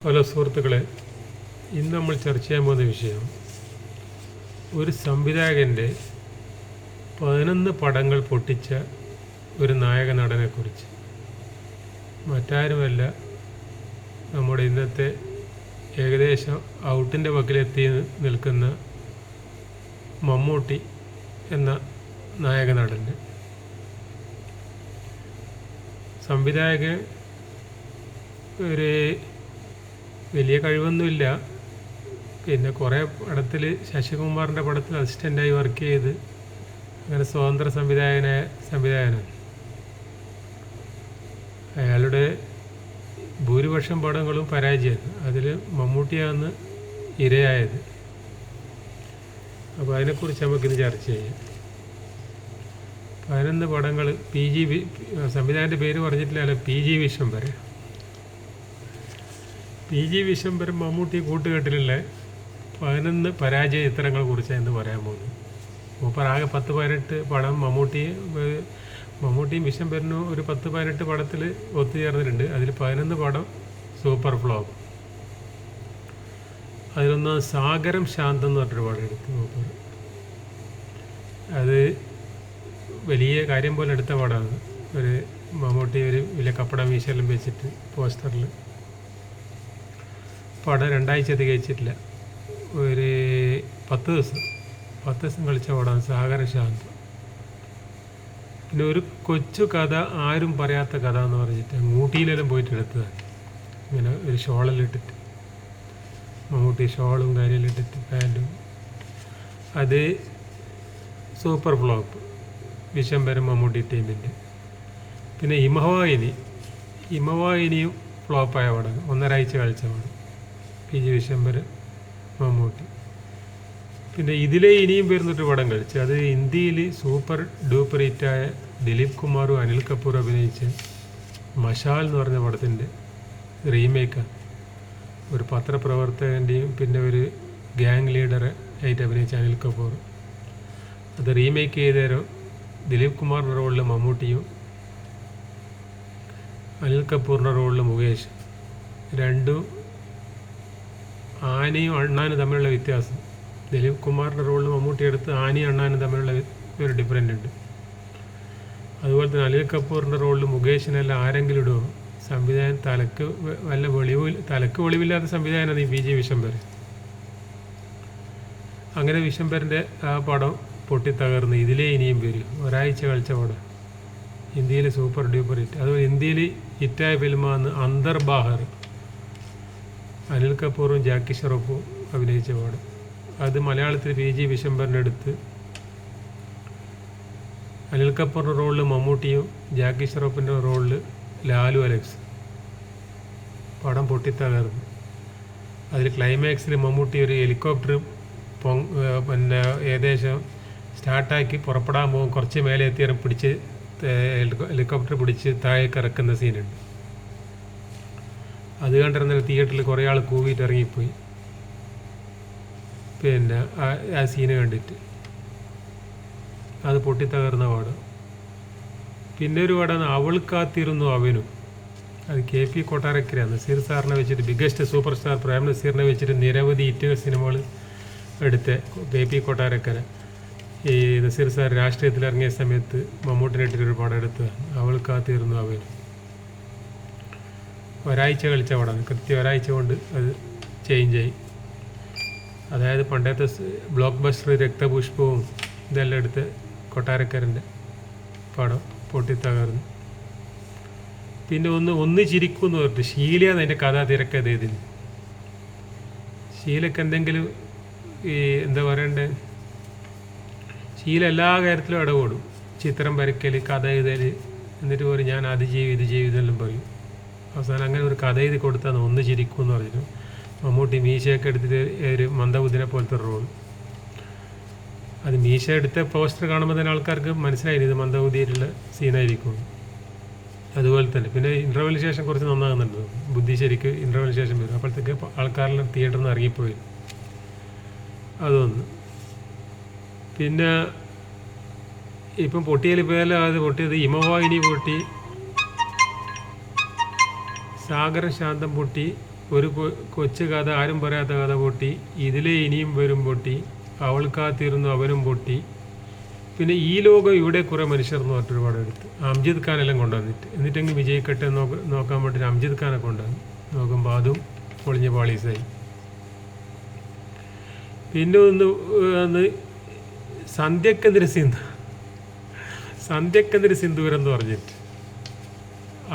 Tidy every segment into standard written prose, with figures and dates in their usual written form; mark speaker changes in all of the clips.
Speaker 1: Hello സുഹൃത്തുക്കളെ, ഇന്ന് നമ്മൾ ചർച്ച ചെയ്യാൻ പോകുന്ന വിഷയം ഒരു സംവിധായകൻ്റെ 11 പടങ്ങൾ പൊട്ടിച്ച ഒരു നായക നടനെക്കുറിച്ച്. മറ്റാരുമല്ല, നമ്മുടെ ഇന്നത്തെ ഏകദേശം ഔട്ടിൻ്റെ വക്കിലെത്തി നിൽക്കുന്ന മമ്മൂട്ടി എന്ന നായക നടൻ്റെ. സംവിധായകൻ ഒരു വലിയ കഴിവൊന്നുമില്ല. പിന്നെ കുറേ പടത്തിൽ, ശശികുമാറിൻ്റെ പടത്തിൽ അസിസ്റ്റൻ്റായി വർക്ക് ചെയ്ത് അങ്ങനെ സ്വതന്ത്ര സംവിധായകനാണ്. അയാളുടെ ഭൂരിപക്ഷം പടങ്ങളും പരാജയമാണ്. അതിൽ മമ്മൂട്ടിയാണ് ഇരയായത്. അപ്പോൾ അതിനെക്കുറിച്ച് നമുക്കിന്ന് ചർച്ച ചെയ്യാം. 11 പടങ്ങൾ സംവിധായകൻ്റെ പേര് പറഞ്ഞിട്ടില്ല, PG വിശ്വംഭരൻ. PG വിശ്വംഭരൻ മമ്മൂട്ടി കൂട്ടുകെട്ടിലുള്ള 11 പരാജയ ചിത്രങ്ങളെ കുറിച്ചാണ് എന്ന് പറയാൻ പോകുന്നത്. മൂപ്പറാകെ 10-18 പടം മമ്മൂട്ടിയും വിശ്വംഭരനും ഒരു 10-18 പടത്തിൽ ഒത്തുചേർന്നിട്ടുണ്ട്. അതിൽ 11 പടം സൂപ്പർ ഫ്ലോപ്പ്. അതിലൊന്ന് സാഗരം ശാന്തം എന്ന് പറഞ്ഞൊരു പടം എടുത്തു മൂപ്പർ. അത് വലിയ കാര്യം പോലെ എടുത്ത പടമാണ്. ഒരു മമ്മൂട്ടി ഒരു വലിയ കപ്പട മീശയെല്ലാം വെച്ചിട്ട് പോസ്റ്ററിൽ. പടം 2 ആഴ്ച തികച്ചിട്ടില്ല, ഒരു 10 ദിവസം കളിച്ച പടമാണ് സാഗര ശാന്തം. പിന്നെ ഒരു കൊച്ചു കഥ, ആരും പറയാത്ത കഥ എന്ന് പറഞ്ഞിട്ട് ഊട്ടിയിലെല്ലാം പോയിട്ട് എടുത്തതാണ്. ഇങ്ങനെ ഒരു ഷോളെല്ലാം ഇട്ടിട്ട്, മമ്മൂട്ടി ഷോളും കാര്യമെല്ലാം ഇട്ടിട്ട്, പാൻറ്റും. അത് സൂപ്പർ ഫ്ലോപ്പ്, വിശ്വംഭരൻ മമ്മൂട്ടി ടീമിൻ്റെ. പിന്നെ ഹിമവാഹിനിയും ഫ്ലോപ്പായ പടം, 1.5 ആഴ്ച കളിച്ച പടം, PG വിശ്വംഭരൻ മമ്മൂട്ടി. പിന്നെ ഇതിലെ ഇനിയും വരുന്നൊരു പടം കളിച്ചു. അത് ഹിന്ദിയിൽ സൂപ്പർ ഡൂപ്പർ ഹിറ്റായ ദിലീപ് കുമാറും അനിൽ കപൂറും അഭിനയിച്ച മഷാൽ എന്ന് പറഞ്ഞ പടത്തിൻ്റെ റീമേക്കാണ്. ഒരു പത്രപ്രവർത്തകൻ്റെയും പിന്നെ ഒരു ഗ്യാങ് ലീഡറെ ആയിട്ട് അഭിനയിച്ച അനിൽ കപൂർ. അത് റീമേക്ക് ചെയ്തേരം ദിലീപ് കുമാറിൻ്റെ റോളിൽ മമ്മൂട്ടിയും അനിൽ കപൂറിൻ്റെ റോളിൽ മുകേഷ്. രണ്ടും ആനയും അണ്ണാനും തമ്മിലുള്ള വ്യത്യാസം. ദിലീപ് കുമാറിൻ്റെ റോളിൽ മമ്മൂട്ടി എടുത്ത് ആനയും അണ്ണാനും തമ്മിലുള്ള ഒരു ഡിഫറൻ്റ് ഉണ്ട്. അതുപോലെ തന്നെ അനിൽ കപൂറിൻ്റെ റോളിൽ മുകേഷിനെല്ലാം ആരെങ്കിലും ഇടുമോ? സംവിധായകൻ തലക്ക് വെളിവില്ലാത്ത സംവിധായകനാണ് ഈ PG വിശ്വംഭരൻ. അങ്ങനെ വിശ്വംഭരൻ്റെ ആ പടം പൊട്ടിത്തകർന്ന് ഇതിലേ ഇനിയും വരും. 1 ആഴ്ച കളിച്ച പടം, ഹിന്ദിയിൽ സൂപ്പർ ഡ്യൂപ്പർ ഹിറ്റ്. അതുപോലെ ഹിന്ദിയിൽ ഹിറ്റായ ഫിലിമാണ് അന്തർബാഹർ, അനിൽ കപൂറും ജാക്കി ഷറഫും അഭിനയിച്ച പടം. അത് മലയാളത്തിൽ PG വിശ്വംഭരൻ്റെ അടുത്ത് അനിൽ കപൂറിൻ്റെ റോളിൽ മമ്മൂട്ടിയും ജാക്കി ഷറഫിൻ്റെ റോളിൽ ലാലു അലക്സ്. പടം പൊട്ടിത്തകർന്നു. അതിൽ ക്ലൈമാക്സിൽ മമ്മൂട്ടി ഒരു ഹെലികോപ്റ്റർ പിന്നെ ഏകദേശം സ്റ്റാർട്ടാക്കി പുറപ്പെടാൻ പോകും, കുറച്ച് മേലെ എത്തിയാൽ ഹെലികോപ്റ്റർ പിടിച്ച് താഴേക്ക് ഇറക്കുന്ന സീനുണ്ട്. അത് കണ്ടിരുന്ന തിയേറ്ററിൽ കുറേ ആൾ കൂവിയിട്ട് ഇറങ്ങിപ്പോയി. പിന്നെ ആ സീന് കണ്ടിട്ട് അത് പൊട്ടിത്തകർന്ന പാടം. പിന്നെ ഒരു പാടാണ് അവൾ കാത്തിരുന്നു അവനും. അത് KP കൊട്ടാരക്കരയാണ്. നസീർ സാറിനെ വെച്ചിട്ട്, ബിഗ്ഗസ്റ്റ് സൂപ്പർ സ്റ്റാർ പ്രേം നസീറിനെ വെച്ചിട്ട് നിരവധി ഹിറ്റ് സിനിമകൾ എടുത്ത KP കൊട്ടാരക്കര. ഈ നസീർ സാർ രാഷ്ട്രീയത്തിൽ ഇറങ്ങിയ സമയത്ത് മമ്മൂട്ടിനെ ഇട്ടിട്ടൊരു പടം എടുത്തതാണ് അവൾ കാത്തിരുന്നു അവനും. 1 ആഴ്ച കളിച്ച പടമാണ്. കൃത്യം 1 ആഴ്ച കൊണ്ട് അത് ചേഞ്ചായി. അതായത് പണ്ടത്തെ ബ്ലോക്ക് ബസ്റ്റർ രക്തപുഷ്പവും ഇതെല്ലാം എടുത്ത് കൊട്ടാരക്കരൻ്റെ പടം പൊട്ടിത്തകർന്നു. പിന്നെ ഒന്ന് ചിരിക്കുമെന്ന് പറഞ്ഞിട്ട് ഷീലയാണ് അതിൻ്റെ കഥ തിരക്കഥ. ഇതിന് ഷീലക്ക് എന്തെങ്കിലും എന്താ പറയണ്ടേ, ഷീല എല്ലാ കാര്യത്തിലും ഇടപെടും. ചിത്രം വരയ്ക്കൽ, കഥ എഴുതൽ, എന്നിട്ട് പറയും ഞാൻ അത് ചെയ്യും ഇത് ചെയ്യും ഇതെല്ലാം പറയും. അവസാനം അങ്ങനെ ഒരു കഥ എഴുതി കൊടുത്താണ് ഒന്ന് ചിരിക്കുമെന്ന് പറഞ്ഞിട്ട് മമ്മൂട്ടി മീശയൊക്കെ എടുത്തിട്ട് ഒരു മന്ദബുദ്ധിനെ പോലത്തെ റോൾ. അത് മീശ എടുത്ത പോസ്റ്റർ കാണുമ്പോൾ തന്നെ ആൾക്കാർക്ക് മനസ്സിലായി ഇത് മന്ദബുദ്ധിയായിട്ടുള്ള സീനായിരിക്കും. അതുപോലെ തന്നെ പിന്നെ ഇൻ്റർവെലിന് ശേഷം കുറച്ച് നന്നാകുന്നുണ്ട്. ബുദ്ധി ശരിക്ക് ഇൻ്റർവെലിന് ശേഷം വരും. അപ്പോഴത്തേക്ക് ആൾക്കാരെല്ലാം തിയേറ്ററിൽ നിന്ന് ഇറങ്ങിപ്പോയി. അതൊന്ന്. പിന്നെ ഇപ്പം പൊട്ടിയാൽ പോയാലും അത് പൊട്ടിയത് ഹിമവാഹിനി പൊട്ടി, സാഗര ശാന്തം പൊട്ടി, ഒരു കൊച്ചു കഥ, ആരും പറയാത്ത കഥ പൊട്ടി. ഇതിലെ ഇനിയും വരും പൊട്ടി. അവൾക്കാത്തിരുന്നു അവനും പൊട്ടി. പിന്നെ ഈ ലോകം ഇവിടെ കുറേ മനുഷ്യർ എന്ന് പറഞ്ഞിട്ട് ഒരുപാട് എടുത്ത് അംജിദ് ഖാനെല്ലാം കൊണ്ടുവന്നിട്ട് എന്നിട്ടെങ്കിൽ വിജയിക്കട്ടെ നോക്കാൻ വേണ്ടിയിട്ട് അംജിദ് ഖാനെ കൊണ്ടുവന്നു. നോക്കുമ്പോൾ അതും പൊളിഞ്ഞ പാളീസായി. പിന്നെ ഒന്ന് സന്ധ്യക്കെതിരെ സിന്ദൂരം എന്ന് പറഞ്ഞിട്ട്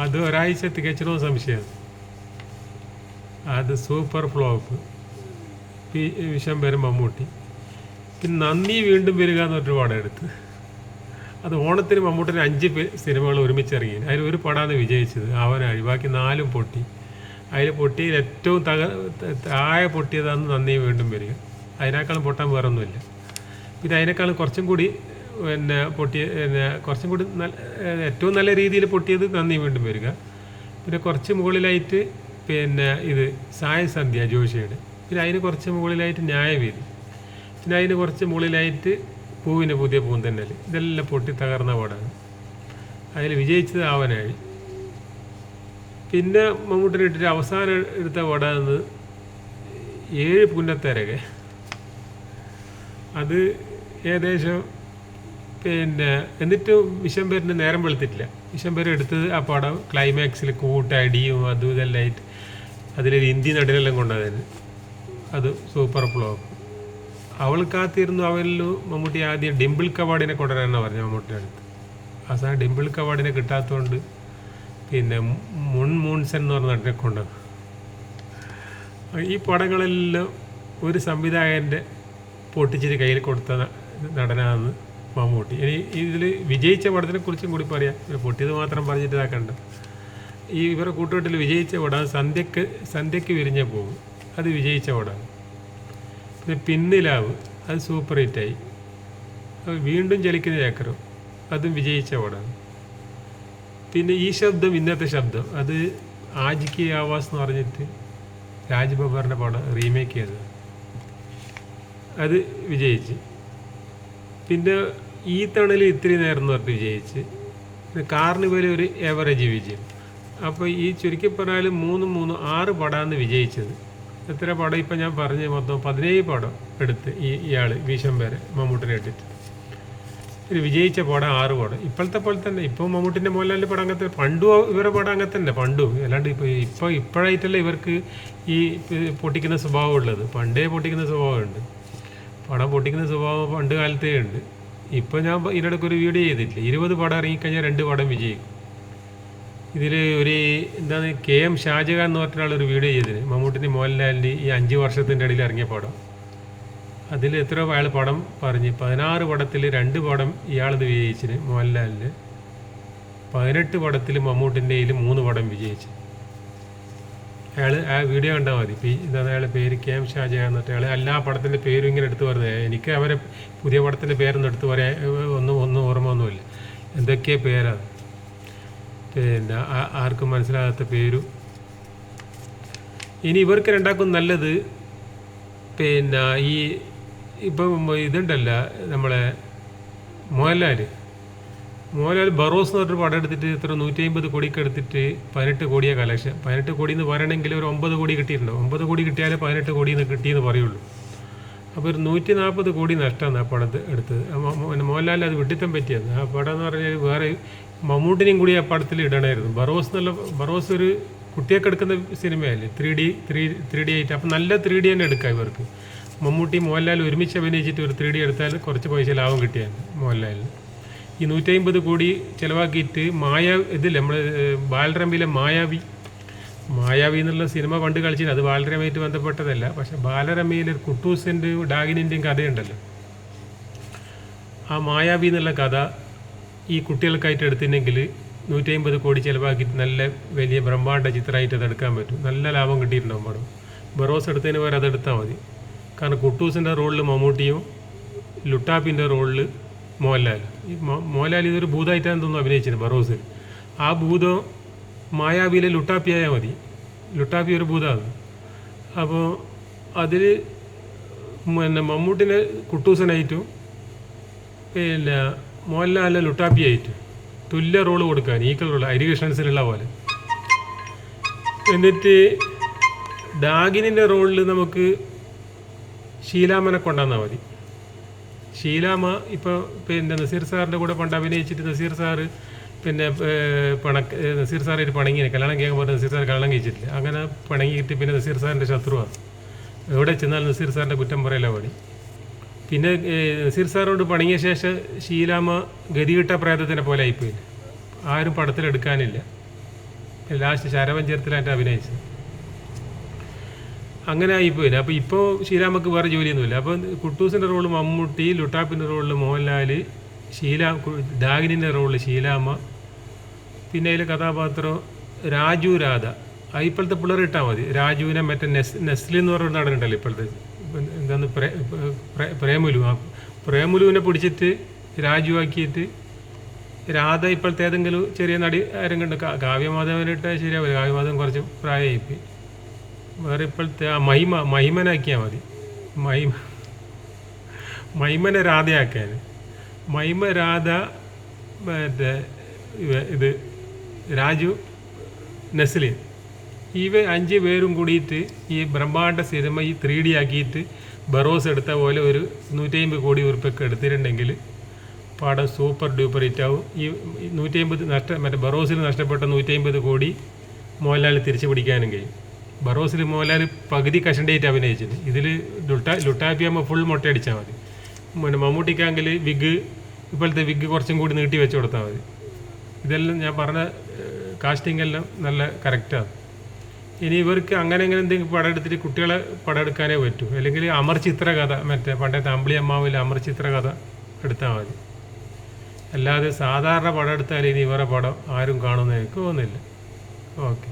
Speaker 1: അത് ഒരാഴ്ച തികച്ചണോ സംശയമാണ്. അത് സൂപ്പർ ഫ്ലോപ്പ്. വിശംബരം മമ്മൂട്ടി. പിന്നെ നന്ദി വീണ്ടും വരിക എന്ന് പറഞ്ഞൊരു പടം എടുത്ത് അത് ഓണത്തിന് മമ്മൂട്ടിന് 5 സിനിമകൾ ഒരുമിച്ചിറങ്ങി. അതിൽ ഒരു പടമാണ് വിജയിച്ചത്, അവനാഴി. ബാക്കി 4 പൊട്ടി. അതിൽ പൊട്ടിയിൽ ഏറ്റവും താഴെ പൊട്ടിയതാണ് നന്ദി വീണ്ടും വരിക. അതിനേക്കാളും പൊട്ടാൻ വേറൊന്നുമില്ല. പിന്നെ അതിനേക്കാളും കുറച്ചും കൂടി കുറച്ചും കൂടി ഏറ്റവും നല്ല രീതിയിൽ പൊട്ടിയത് നന്ദി വീണ്ടും വരിക. പിന്നെ കുറച്ച് മുകളിലായിട്ട് ഇത് സായസന്ധ്യ ജോഷിയുടെ. പിന്നെ അതിന് കുറച്ച് മുകളിലായിട്ട് ന്യായവേദി. പിന്നെ അതിന് കുറച്ച് മുകളിലായിട്ട് പൂവിന് പുതിയ പൂന്തന്നൽ. ഇതെല്ലാം പൊട്ടി തകർന്ന പടമാണ്. അതിൽ വിജയിച്ചത് ആവനാഴി. പിന്നെ മമ്മൂട്ടിനെ ഇട്ടിട്ട് അവസാനം എടുത്ത പടമാണ് 7 പുന്നത്തരകെ. അത് ഏകദേശം എന്നിട്ടും വിശംബരന് നേരം വെളുത്തിട്ടില്ല. വിശംബരൻ എടുത്തത് ആ പടം ക്ലൈമാക്സിൽ കൂട്ടടിയും അതും ഇതെല്ലാം ആയിട്ട് അതിലൊരു ഹിന്ദി നടനെല്ലാം കൊണ്ടുവന്നു. അത് സൂപ്പർ ഫ്ലോപ്പ്. അവൾക്കാത്തിരുന്നു അവരിലും മമ്മൂട്ടി ആദ്യം ഡിംപിൾ കവാഡിനെ കൊണ്ടുവരാനാണ് പറഞ്ഞത് മമ്മൂട്ടിയുടെ അടുത്ത്. അവസാനം ഡിംപിൾ കവാഡിനെ കിട്ടാത്തതുകൊണ്ട് പിന്നെ മൂൺസൺ എന്ന് പറഞ്ഞ നടനെ കൊണ്ടുവന്നു. ഈ പടങ്ങളെല്ലാം ഒരു സംവിധായകൻ്റെ പൊട്ടിച്ചിട്ട് കയ്യിൽ കൊടുത്ത നടനാണ് മമ്മൂട്ടി. ഇനി ഇതിൽ വിജയിച്ച പടത്തിനെ കുറിച്ചും കൂടി പറയാം. പൊട്ടിയത് മാത്രം പറഞ്ഞിട്ട് ഇതാക്കണ്ട. ഈ ഇവരുടെ കൂട്ടുകെട്ടിൽ വിജയിച്ച പടം സന്ധ്യക്ക് വിരിഞ്ഞ പോകും. അത് വിജയിച്ച പടമാണ്. പിന്നെ പിന്നിലാവ് അത് സൂപ്പർ ഹിറ്റായി. വീണ്ടും ചലിക്കുന്ന ചക്രം അതും വിജയിച്ച പടമാണ്. പിന്നെ ഈ ശബ്ദം ഇന്നത്തെ ശബ്ദം അത് ആജിക്ക് ആവാസ് എന്ന് പറഞ്ഞിട്ട് രാജ് ബബ്ബറിൻ്റെ പടം റീമേക്ക് ചെയ്തത്. അത് വിജയിച്ച്. പിന്നെ ഈ തണലിൽ ഇത്തിരി നേരം എന്ന് പറഞ്ഞിട്ട് വിജയിച്ച്. പിന്നെ കാർണിവൽ ഒരു എവറേജ് വിജയം. അപ്പോൾ ഈ ചുരുക്കി പറഞ്ഞാൽ 6 പടമാണ് വിജയിച്ചത്. എത്ര പടം ഇപ്പം ഞാൻ പറഞ്ഞ് മൊത്തം 17 പടം എടുത്ത് ഇയാൾ വിശംബരൻ മമ്മൂട്ടിനെ ഇട്ടിട്ട് ഒരു വിജയിച്ച പടം 6 പടം. ഇപ്പോഴത്തെ പോലെ തന്നെ ഇപ്പോൾ മമ്മൂട്ടിൻ്റെ മോഹൻലാലിൻ്റെ പടം അങ്ങനത്തെ പണ്ടും ഇവരുടെ പടം അങ്ങനെ തന്നെ പണ്ടും. അല്ലാണ്ട് ഇപ്പോഴായിട്ടല്ല ഇവർക്ക് ഈ പൊട്ടിക്കുന്ന സ്വഭാവം ഉള്ളത്. പണ്ടേ പൊട്ടിക്കുന്ന സ്വഭാവമുണ്ട്. പടം പൊട്ടിക്കുന്ന സ്വഭാവം പണ്ട് കാലത്തേ ഉണ്ട്. ഇപ്പോൾ ഞാൻ ഇതിനിടയ്ക്ക് ഒരു വീഡിയോ ചെയ്തിട്ടില്ല. 20 പടം ഇറങ്ങിക്കഴിഞ്ഞാൽ 2 പടം വിജയിക്കും. ഇതിൽ ഒരു എന്താണ് KM ഷാജഹാൻ എന്ന് പറഞ്ഞൊരാളൊരു വീഡിയോ ചെയ്തിന് മമ്മൂട്ടിൻ്റെ മോഹൻലാലിൻ്റെ ഈ 5 വർഷത്തിൻ്റെ ഇടയിൽ ഇറങ്ങിയ പടം. അതിൽ എത്രയോ അയാൾ പടം പറഞ്ഞ് 16 പടത്തിൽ 2 പടം ഇയാളത് വിജയിച്ചിന് മോഹൻലാലിന്. 18 പടത്തിൽ മമ്മൂട്ടിൻ്റെ 3 പടം വിജയിച്ചു. അയാൾ ആ വീഡിയോ കണ്ടാൽ മതി. ഇതാണ് അയാളുടെ പേര് KM ഷാജഹാൻ എന്നിട്ട് അയാൾ എല്ലാ പടത്തിൻ്റെ പേരും ഇങ്ങനെ എടുത്ത് പറഞ്ഞത്. എനിക്ക് അവരെ പുതിയ പടത്തിൻ്റെ പേരൊന്നും എടുത്ത് പറയാൻ ഒന്നും ഓർമ്മ ഒന്നുമില്ല. എന്തൊക്കെയാണ് പേരാണ് പിന്നെ ആർക്കും മനസ്സിലാകാത്ത പേരും. ഇനി ഇവർക്ക് രണ്ടാക്കും നല്ലത് പിന്നെ ഈ ഇപ്പം ഇതുണ്ടല്ല നമ്മളെ മോഹൻലാൽ ബറോസ് എന്ന് പറഞ്ഞൊരു പടം എടുത്തിട്ട് ഇത്ര 150 കോടിക്ക് എടുത്തിട്ട് 18 കോടിയാണ് കളക്ഷൻ. 18 കോടി എന്ന് പറയണമെങ്കിൽ ഒരു 9 കോടി കിട്ടിയിട്ടുണ്ടോ. 9 കോടി കിട്ടിയാലേ 18 കോടി കിട്ടിയെന്ന് പറയുള്ളൂ. അപ്പോൾ ഒരു 140 കോടി നഷ്ടമാണ് ആ പടത്ത് എടുത്തത്. മോഹൻലാലിൽ അത് വിട്ടിത്തം പറ്റിയത്. ആ പടം എന്ന് പറഞ്ഞാൽ വേറെ മമ്മൂട്ടിനെയും കൂടി ആ പടത്തിൽ ഇടണമായിരുന്നു. ബറോസ് ഒരു കുട്ടിയൊക്കെ എടുക്കുന്ന സിനിമയല്ലേ, 3D ആയിട്ട്. അപ്പം നല്ല 3D തന്നെ എടുക്കാം ഇവർക്ക്. മമ്മൂട്ടി മോഹൻലാൽ ഒരുമിച്ച് അഭിനയിച്ചിട്ട് ഒരു 3D എടുത്താൽ കുറച്ച് പൈസ ലാഭം കിട്ടിയാണ് മോഹൻലാലിന്. ഈ 150 കോടി ചിലവാക്കിയിട്ട് ഇതില്ല നമ്മൾ ബാലരമയിലെ മായാവി എന്നുള്ള സിനിമ പണ്ട് കളിച്ചിട്ട് അത് ബാലരമയായിട്ട് ബന്ധപ്പെട്ടതല്ല. പക്ഷെ ബാലരമയിലെ കുട്ടൂസിൻ്റെ ഡാഗിനിൻ്റെയും കഥയുണ്ടല്ലോ. ആ മായാവി എന്നുള്ള കഥ ഈ കുട്ടികൾക്കായിട്ട് എടുത്തിട്ടുണ്ടെങ്കിൽ 150 കോടി ചിലവാക്കിയിട്ട് നല്ല വലിയ ബ്രഹ്മാണ്ഡ ചിത്രമായിട്ട് അത് എടുക്കാൻ പറ്റും. നല്ല ലാഭം കിട്ടിയിട്ടുണ്ടാവും പടം. ബറോസ് എടുത്തതിന് പകരം അതെടുത്താൽ മതി. കാരണം കുട്ടൂസിൻ്റെ റോളിൽ മമ്മൂട്ടിയും ലുട്ടാപ്പിൻ്റെ റോളിൽ മോഹൻലാൽ. ഈ മോഹൻലാൽ ഇതൊരു ഭൂതമായിട്ടാണ് തോന്നുന്നു അഭിനയിച്ചത് ബറോസിൽ. ആ ഭൂതം മായാവിയിലെ ലുട്ടാപ്പിയായാൽ മതി. ലുട്ടാപ്പി ഒരു ഭൂതമാണ്. അപ്പോൾ അതിൽ മമ്മൂട്ടിനെ കുട്ടൂസനായിട്ടും പിന്നെ മോഹൻലാലിനെ ലുട്ടാപ്പിയായിട്ടും തുല്യ റോള് കൊടുക്കാൻ ഈക്വൽ റോള് ഹരികൃഷ്ണൻസിലുള്ള പോലെ. എന്നിട്ട് ഡാഗിനിൻ്റെ റോളിൽ നമുക്ക് ഷീലാമ്മനെ കൊണ്ടുവന്നാൽ മതി. ഷീലാമ്മ ഇപ്പോൾ പിന്നെ നസീർ സാറിൻ്റെ കൂടെ പണ്ട് അഭിനയിച്ചിട്ട് നസീർ സാറ് പിന്നെ നസീർ സാറായിട്ട് പണങ്ങിനെ കല്യാണം കേൾക്കാൻ പറഞ്ഞ നസീർ സാർ കല്യാണം കഴിച്ചിട്ടില്ല. അങ്ങനെ പണങ്ങിയിട്ട് പിന്നെ നസീർ സാറിൻ്റെ ശത്രുവാണ്. എവിടെ ചെന്നാലും നസീർ സാറിൻ്റെ കുറ്റം പറയല പണി. പിന്നെ നസീർ സാറിനോട് പണങ്ങിയ ശേഷം ഷീലാമ്മ ഗതികിട്ട പ്രേതത്തിനെ പോലെ ആയിപ്പോയില്ല. ആരും പടത്തിലെടുക്കാനില്ല. ലാസ്റ്റ് ശരവൻ ചേർത്തിലായിട്ട് അഭിനയിച്ചത്. അങ്ങനെ ആയിപ്പോയില്ല. അപ്പോൾ ഇപ്പോൾ ഷീലാമ്മക്ക് വേറെ ജോലിയൊന്നുമില്ല. അപ്പോൾ കുട്ടൂസിൻ്റെ റോള് മമ്മൂട്ടി, ലുട്ടാപ്പിൻ്റെ റോളിൽ മോഹൻലാൽ, ഡാഗിനിൻ്റെ റോളിൽ ഷീലാമ്മ, പിന്നെ അതിലെ കഥാപാത്രം രാജു രാധ. ഇപ്പോഴത്തെ പിള്ളേർ ഇട്ടാൽ മതി. രാജുവിനെ മറ്റേ നെസ്ലി എന്ന് പറഞ്ഞ നടനുണ്ടല്ലോ ഇപ്പോഴത്തെ, എന്താന്ന് പ്രേമുലു. പ്രേമുലുവിനെ പിടിച്ചിട്ട് രാജു ആക്കിയിട്ട് രാധ ഇപ്പോഴത്തെ ഏതെങ്കിലും ചെറിയ നടി ആരും കണ്ട് കാവ്യമാധവനിട്ടാൽ ശരിയാവില്ല. കാവ്യമാധവൻ കുറച്ച് പ്രായമായിപ്പോയി. വേറെ ഇപ്പോഴത്തെ മഹിമനാക്കിയാൽ മതി. മഹിമനെ രാധയാക്കാൻ. മഹിമ രാധ, മറ്റേ ഇത് രാജു, നസ്ലിൻ, 5 പേരും കൂടിയിട്ട് ഈ ബ്രഹ്മാണ്ഡ സിനിമ ഈ 3D ആക്കിയിട്ട് ബറോസ് എടുത്ത പോലെ ഒരു 150 കോടി ഉറുപ്പൊക്കെ എടുത്തിട്ടുണ്ടെങ്കിൽ പടം സൂപ്പർ ഡ്യൂപ്പർ ഹിറ്റാവും. ഈ 150 മറ്റേ ബറോസിൽ നഷ്ടപ്പെട്ട 150 കോടി മോഹൻലാൽ തിരിച്ചു പിടിക്കാനും കഴിയും. ബറോസിൽ മോഹൻലാൽ പകുതി കഷണ്ടേറ്റ് അഭിനയിച്ചത്. ഇതിൽ ലുട്ടാപ്പിയാകുമ്പോൾ ഫുൾ മുട്ടയടിച്ചാൽ മതി. പിന്നെ മമ്മൂട്ടിക്കാണെങ്കിൽ ഇപ്പോഴത്തെ വിഗ് കുറച്ചും കൂടി നീട്ടി വെച്ച് കൊടുത്താൽ മതി. ഇതെല്ലാം ഞാൻ പറഞ്ഞ കാസ്റ്റിംഗ് എല്ലാം നല്ല കറക്റ്റാണ്. ഇനി ഇവർക്ക് അങ്ങനെ എന്തെങ്കിലും പടം എടുത്തിട്ട് കുട്ടികളെ പടം എടുക്കാനേ പറ്റൂ. അല്ലെങ്കിൽ അമർ ചിത്ര കഥ, മറ്റേ പണ്ടത്തെ അമ്പിളി അമ്മാവിലെ അമർ ചിത്ര കഥ എടുത്താൽ മതി. അല്ലാതെ സാധാരണ പടം എടുത്താൽ ഇനി ഇവരുടെ പടം ആരും കാണുമെന്ന് എനിക്ക് തോന്നുന്നില്ല. ഓക്കെ.